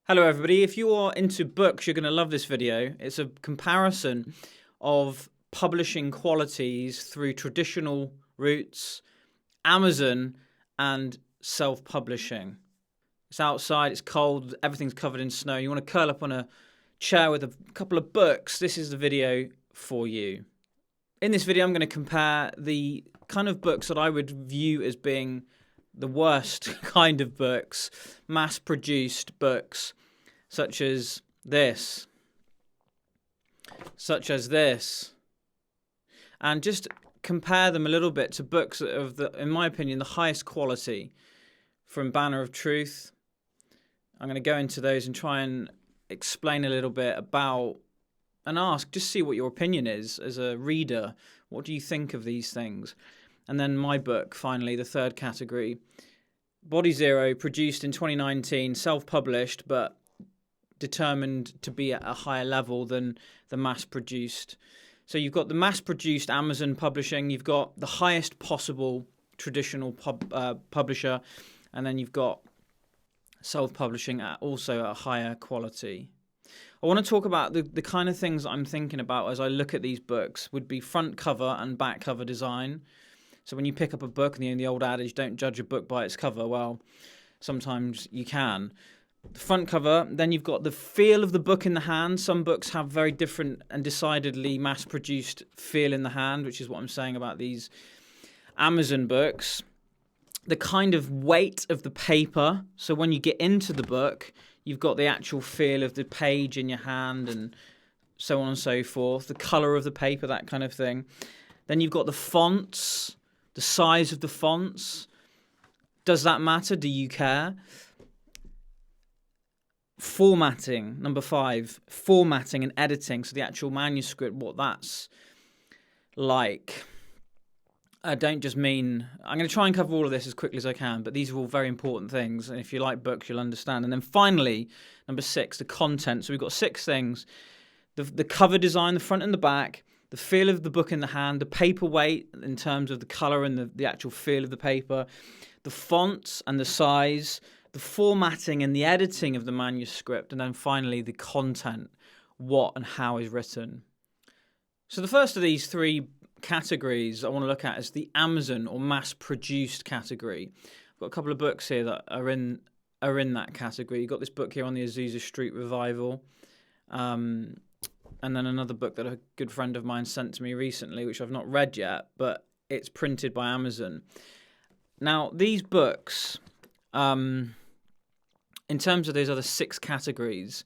Hello everybody, if you are into books, you're going to love this video. It's a comparison of publishing qualities through traditional routes, Amazon, and self-publishing. It's outside, it's cold, everything's covered in snow. You want to curl up on a chair with a couple of books. This is the video for you. In this video, I'm going to compare the kind of books that I would view as being the worst kind of books, mass-produced books, such as this, and just compare them a little bit to books of in my opinion, the highest quality from Banner of Truth. I'm going to go into those and try and explain a little bit about and just see what your opinion is as a reader. What do you think of these things? And then my book, finally, the third category, Body Zero, produced in 2019, self-published, but determined to be at a higher level than the mass-produced. So you've got the mass-produced Amazon publishing, you've got the highest possible traditional publisher, and then you've got self-publishing also at a higher quality. I want to talk about the kind of things I'm thinking about as I look at these books would be front cover and back cover design. So when you pick up a book, and the old adage, don't judge a book by its cover, well, sometimes you can. The front cover, then you've got the feel of the book in the hand. Some books have very different and decidedly mass-produced feel in the hand, which is what I'm saying about these Amazon books. The kind of weight of the paper. So when you get into the book, you've got the actual feel of the page in your hand and so on and so forth. The colour of the paper, that kind of thing. Then you've got the fonts. The size of the fonts, does that matter? Do you care? Formatting, number 5, formatting and editing, so the actual manuscript, what that's like. I don't just mean, I'm going to try and cover all of this as quickly as I can, but these are all very important things, and if you like books, you'll understand. And then finally, number 6, the content. So we've got 6 things. The cover design, the front and the back, the feel of the book in the hand, the paperweight in terms of the colour and the actual feel of the paper, the fonts and the size, the formatting and the editing of the manuscript, and then finally the content, what and how is written. So the first of these 3 categories I want to look at is the Amazon or mass-produced category. I've got a couple of books here that are in that category. You've got this book here on the Azusa Street Revival. And then another book that a good friend of mine sent to me recently, which I've not read yet, but it's printed by Amazon. Now, these books, in terms of those other 6 categories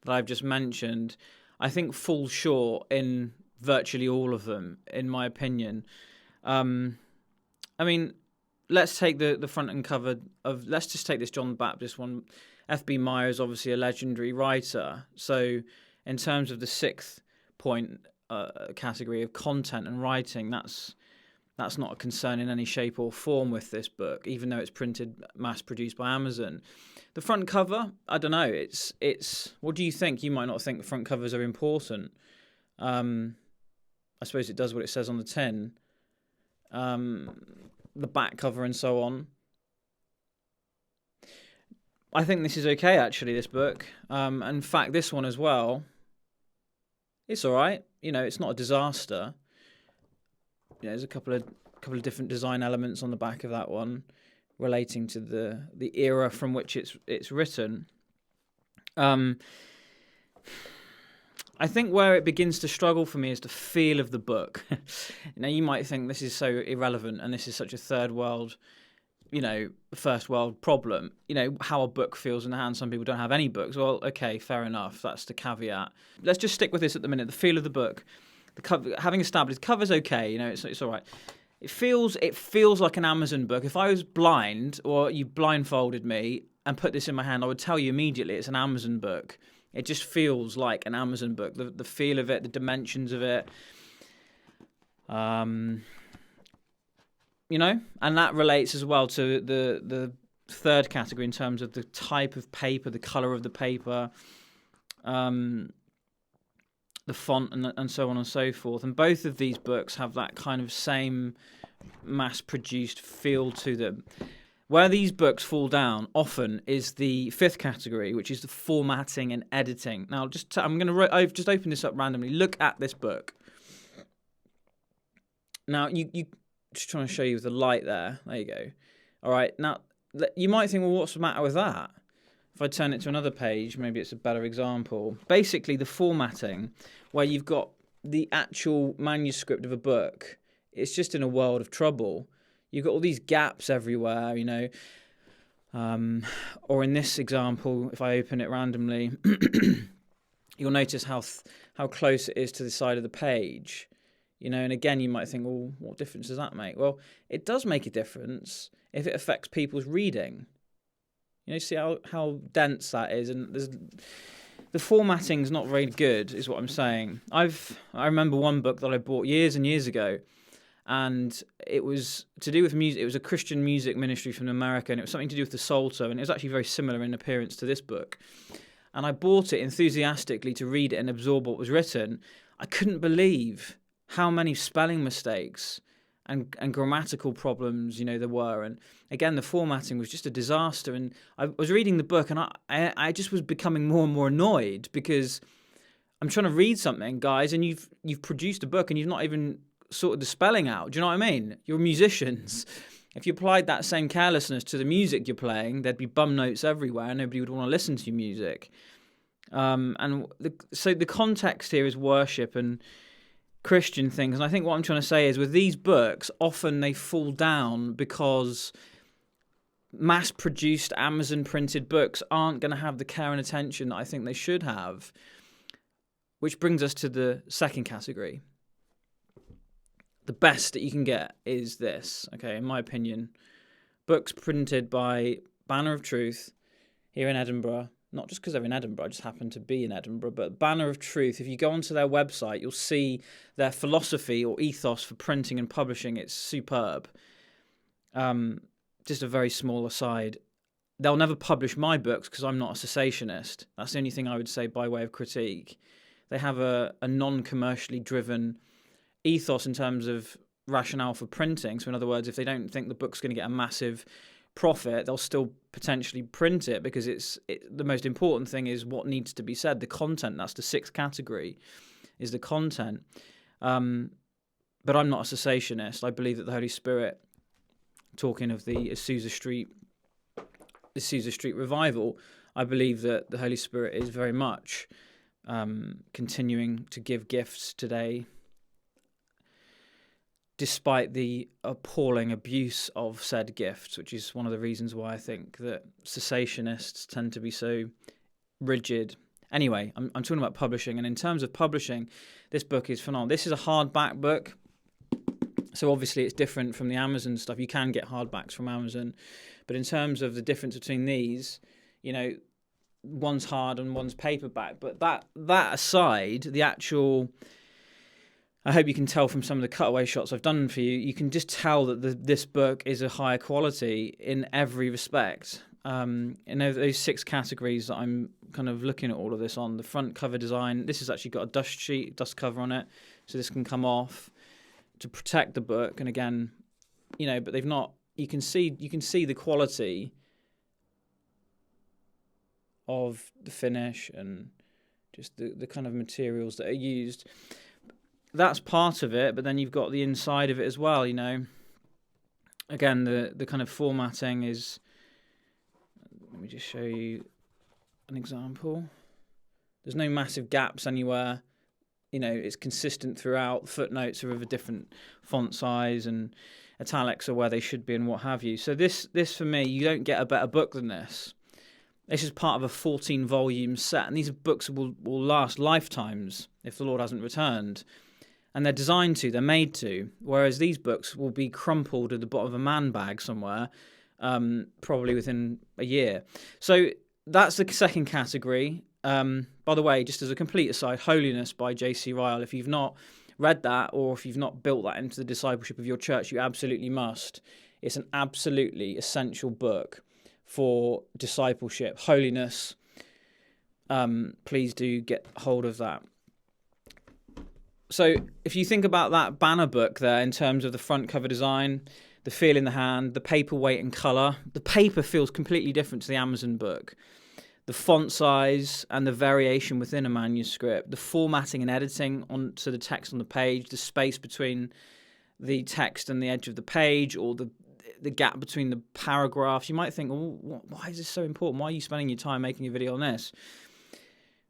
that I've just mentioned, I think fall short in virtually all of them, in my opinion. I mean, let's take the front and cover of, let's just take this John the Baptist one. F.B. Meyer is obviously a legendary writer, so in terms of the 6th point category of content and writing, that's not a concern in any shape or form with this book, even though it's printed, mass-produced by Amazon. The front cover, I don't know. It's. What do you think? You might not think the front covers are important. I suppose it does what it says on the tin. The back cover and so on. I think this is okay, actually, this book. In fact, this one as well. It's all right. It's not a disaster. There's a couple of different design elements on the back of that one relating to the era from which it's written. I think where it begins to struggle for me is the feel of the book. Now, you might think this is so irrelevant and this is such a third world, first world problem, how a book feels in the hand. Some people don't have any books. Well, okay, fair enough. That's the caveat. Let's just stick with this at the minute. The feel of the book, the cover, having established, the cover's okay. It's all right. It feels like an Amazon book. If I was blind or you blindfolded me and put this in my hand, I would tell you immediately it's an Amazon book. It just feels like an Amazon book. The feel of it, the dimensions of it. And that relates as well to the third category in terms of the type of paper, the colour of the paper, the font, and so on and so forth. And both of these books have that kind of same mass-produced feel to them. Where these books fall down often is the fifth category, which is the formatting and editing. Now, I've just opened this up randomly. Look at this book. Now, you just trying to show you with the light there. There you go. All right. Now, you might think, well, what's the matter with that? If I turn it to another page, maybe it's a better example. Basically, the formatting, where you've got the actual manuscript of a book, it's just in a world of trouble. You've got all these gaps everywhere, or in this example, if I open it randomly, you'll notice how close it is to the side of the page, and again, you might think, well, what difference does that make? Well, it does make a difference if it affects people's reading. See how dense that is, and the formatting's not very good, is what I'm saying. I remember one book that I bought years and years ago, and it was to do with music. It was a Christian music ministry from America, and it was something to do with the Psalter, and it was actually very similar in appearance to this book. And I bought it enthusiastically to read it and absorb what was written. I couldn't believe how many spelling mistakes and grammatical problems, there were. And again, the formatting was just a disaster. And I was reading the book, and I just was becoming more and more annoyed, because I'm trying to read something, guys, and you've produced a book and you've not even sorted the spelling out. Do you know what I mean? You're musicians. If you applied that same carelessness to the music you're playing, there'd be bum notes everywhere, and nobody would want to listen to your music. So the context here is worship and Christian things. And I think what I'm trying to say is, with these books, often they fall down because mass-produced, Amazon-printed books aren't going to have the care and attention that I think they should have. Which brings us to the second category. The best that you can get is this, okay, in my opinion. Books printed by Banner of Truth here in Edinburgh. Not just because they're in Edinburgh, I just happen to be in Edinburgh, but Banner of Truth, if you go onto their website, you'll see their philosophy or ethos for printing and publishing. It's superb. Just a very small aside. They'll never publish my books because I'm not a cessationist. That's the only thing I would say by way of critique. They have a non-commercially driven ethos in terms of rationale for printing. So in other words, if they don't think the book's going to get a massive profit, they'll still potentially print it, because the most important thing is what needs to be said, the content. That's the sixth category, is the content. But I'm not a cessationist. I believe that the Holy Spirit, talking of the Azusa Street revival, I believe that the Holy Spirit is very much continuing to give gifts today, despite the appalling abuse of said gifts, which is one of the reasons why I think that cessationists tend to be so rigid. Anyway, I'm talking about publishing, and in terms of publishing, this book is phenomenal. This is a hardback book, so obviously it's different from the Amazon stuff. You can get hardbacks from Amazon, but in terms of the difference between these, one's hard and one's paperback. But that aside, the actual... I hope you can tell from some of the cutaway shots I've done for you, you can just tell that this book is a higher quality in every respect. In those six categories that I'm kind of looking at all of this on, the front cover design, this has actually got a dust cover on it, so this can come off to protect the book. And again, but they've not, you can see the quality of the finish and just the kind of materials that are used. That's part of it, but then you've got the inside of it as well, Again, the kind of formatting is... Let me just show you an example. There's no massive gaps anywhere. It's consistent throughout. Footnotes are of a different font size, and italics are where they should be, and what have you. So this for me, you don't get a better book than this. This is part of a 14-volume set, and these books will last lifetimes if the Lord hasn't returned. And they're designed to, they're made to, whereas these books will be crumpled at the bottom of a man bag somewhere, probably within a year. So that's the second category. By the way, just as a complete aside, Holiness by J.C. Ryle, if you've not read that, or if you've not built that into the discipleship of your church, you absolutely must. It's an absolutely essential book for discipleship. Holiness, please do get hold of that. So if you think about that banner book there in terms of the front cover design, the feel in the hand, the paper weight and colour. The paper feels completely different to the Amazon book. The font size and the variation within a manuscript, the formatting and editing onto the text on the page, the space between the text and the edge of the page, or the gap between the paragraphs. You might think, well, why is this so important? Why are you spending your time making a video on this?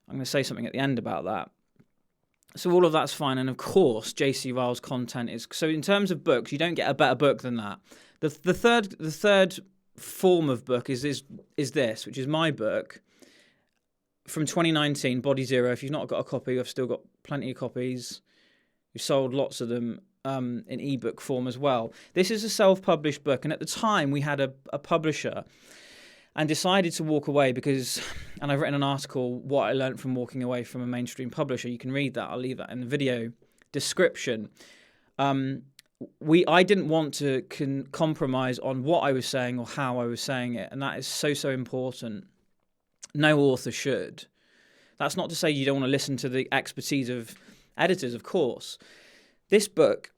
I'm going to say something at the end about that. So all of that's fine. And of course, J.C. Ryle's content is... So in terms of books, you don't get a better book than that. The third form of book is this, which is my book from 2019, Body Zero. If you've not got a copy, I've still got plenty of copies. We've sold lots of them in ebook form as well. This is a self-published book, and at the time we had a publisher and decided to walk away because, and I've written an article, what I learned from walking away from a mainstream publisher. You can read that. I'll leave that in the video description. I didn't want to compromise on what I was saying or how I was saying it, and that is so important. No author should. That's not to say you don't want to listen to the expertise of editors, of course. This book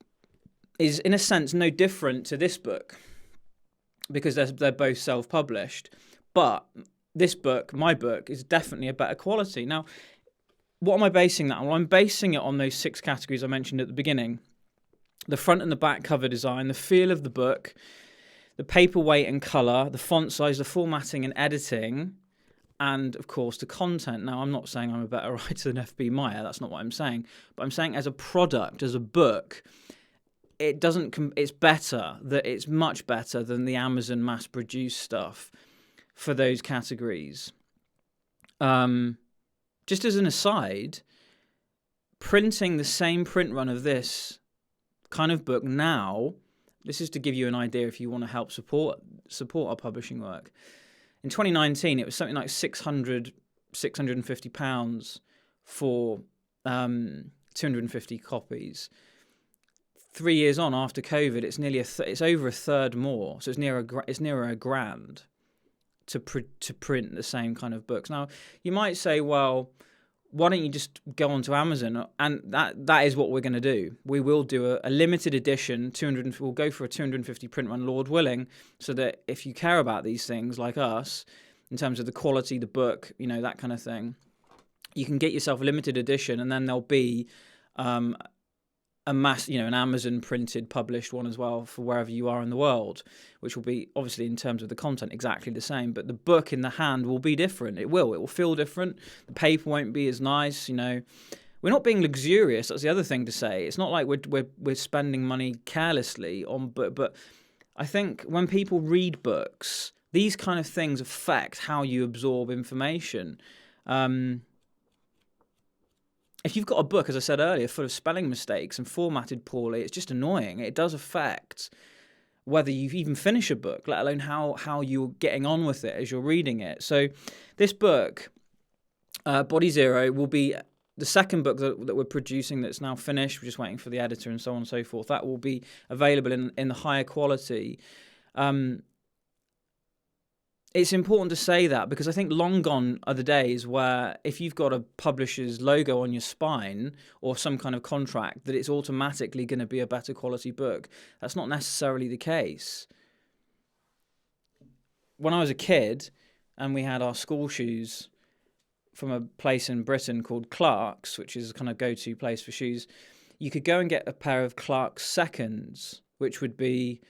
is, in a sense, no different to this book because they're both self-published. But this book, my book, is definitely a better quality. Now, what am I basing that on? Well, I'm basing it on those 6 categories I mentioned at the beginning. The front and the back cover design, the feel of the book, the paper weight and colour, the font size, the formatting and editing, and, of course, the content. Now, I'm not saying I'm a better writer than F.B. Meyer. That's not what I'm saying. But I'm saying as a product, as a book, it's better. That it's much better than the Amazon mass-produced stuff for those categories. Just as an aside, printing the same print run of this kind of book now, this is to give you an idea if you want to help support our publishing work. In 2019, it was something like £650 for 250 copies. 3 years on, after COVID, it's nearly it's over a third more. So it's nearer £1,000 to print the same kind of books. Now, you might say, well, why don't you just go onto Amazon? And that is what we're going to do. We will do a limited edition, we'll go for a 250 print run, Lord willing, so that if you care about these things like us, in terms of the quality, the book, that kind of thing, you can get yourself a limited edition, and then there'll be a mass, an Amazon printed, published one as well for wherever you are in the world, which will be obviously in terms of the content exactly the same, but the book in the hand will be different. It will feel different. The paper won't be as nice. We're not being luxurious. That's the other thing to say. It's not like we're spending money carelessly on, but I think when people read books, these kind of things affect how you absorb information. If you've got a book, as I said earlier, full of spelling mistakes and formatted poorly, it's just annoying. It does affect whether you even finish a book, let alone how you're getting on with it as you're reading it. So this book, Body Zero, will be the second book that we're producing that's now finished. We're just waiting for the editor and so on and so forth. That will be available in the higher quality. It's important to say that because I think long gone are the days where if you've got a publisher's logo on your spine or some kind of contract, that it's automatically going to be a better quality book. That's not necessarily the case. When I was a kid and we had our school shoes from a place in Britain called Clark's, which is a kind of go-to place for shoes, you could go and get a pair of Clark's Seconds, which would be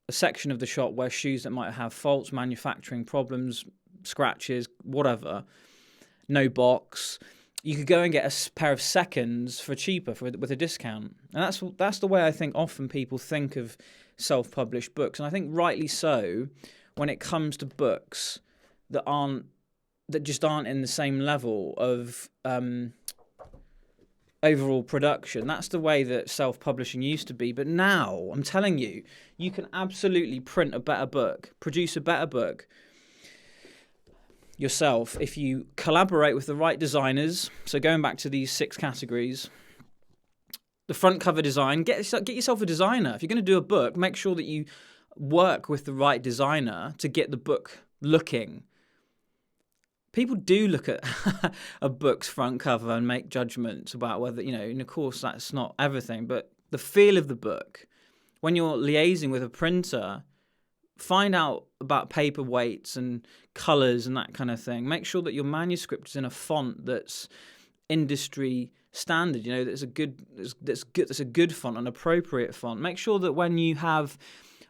a section of the shop where shoes that might have faults, manufacturing problems, scratches, whatever, no box. You could go and get a pair of Seconds for cheaper with a discount. And that's the way I think often people think of self-published books. And I think rightly so when it comes to books that just aren't in the same level of overall production. That's the way that self-publishing used to be. But now, I'm telling you, you can absolutely print a better book, produce a better book yourself if you collaborate with the right designers. So going back to these 6 categories, the front cover design, get yourself a designer. If you're going to do a book, make sure that you work with the right designer to get the book looking. People do look at a book's front cover and make judgments about whether, and of course that's not everything, but the feel of the book, when you're liaising with a printer, find out about paper weights and colours and that kind of thing. Make sure that your manuscript is in a font that's industry standard. That's a good font, an appropriate font. Make sure that when you have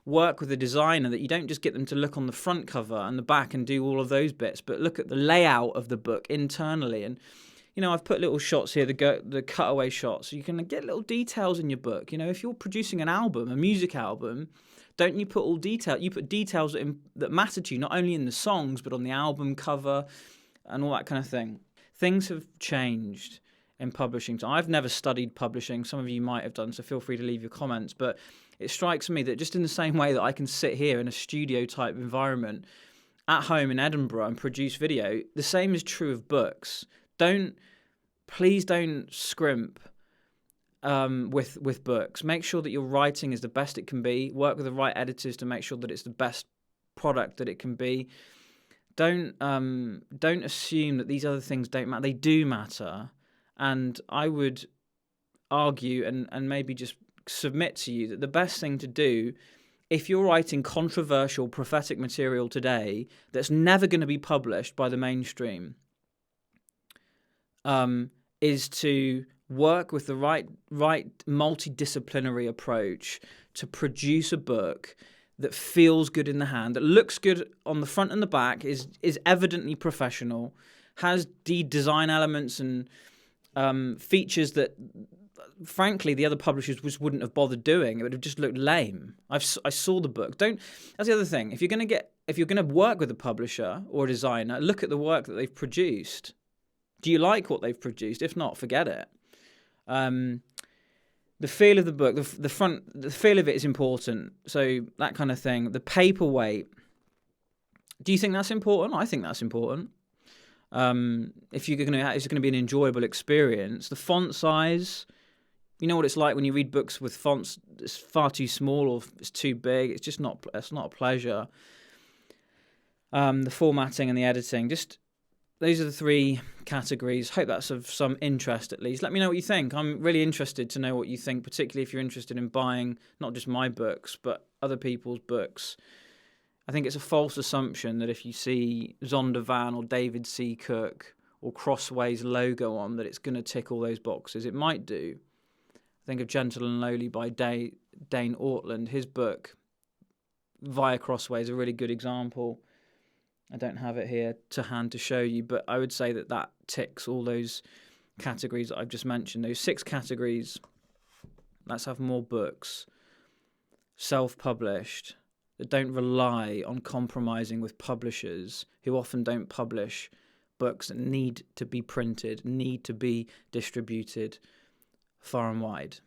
work with a designer, that you don't just get them to look on the front cover and the back and do all of those bits, but look at the layout of the book internally. And I've put little shots here, the cutaway shots, so you can get little details in your book. If you're producing an album, a music album, don't you put all detail? You put details that matter to you, not only in the songs, but on the album cover and all that kind of thing. Things have changed in publishing. So I've never studied publishing. Some of you might have done, so feel free to leave your comments. But it strikes me that just in the same way that I can sit here in a studio-type environment at home in Edinburgh and produce video, the same is true of books. Please don't scrimp with books. Make sure that your writing is the best it can be. Work with the right editors to make sure that it's the best product that it can be. Don't assume that these other things don't matter. They do matter, and I would argue and maybe just submit to you that the best thing to do, if you're writing controversial prophetic material today that's never going to be published by the mainstream, is to work with the right multidisciplinary approach to produce a book that feels good in the hand, that looks good on the front and the back, is evidently professional, has the design elements and features that, frankly, the other publishers just wouldn't have bothered doing. It would have just looked lame. I saw the book. That's the other thing. If you're going to work with a publisher or a designer, look at the work that they've produced. Do you like what they've produced? If not, forget it. The feel of the book, the feel of it is important. So that kind of thing. The paperweight. Do you think that's important? I think that's important. If it's going to be an enjoyable experience. The font size. You know what it's like when you read books with fonts that's far too small or it's too big. It's not a pleasure. The formatting and the editing. Those are the three categories. Hope that's of some interest at least. Let me know what you think. I'm really interested to know what you think, particularly if you're interested in buying not just my books, but other people's books. I think it's a false assumption that if you see Zondervan or David C. Cook or Crossway's logo on, that it's going to tick all those boxes. It might do. Think of Gentle and Lowly by Dane Ortland. His book, Via Crossway, is a really good example. I don't have it here to hand to show you, but I would say that ticks all those categories that I've just mentioned. Those 6 categories. Let's have more books, self-published, that don't rely on compromising with publishers who often don't publish books that need to be printed, need to be distributed far and wide.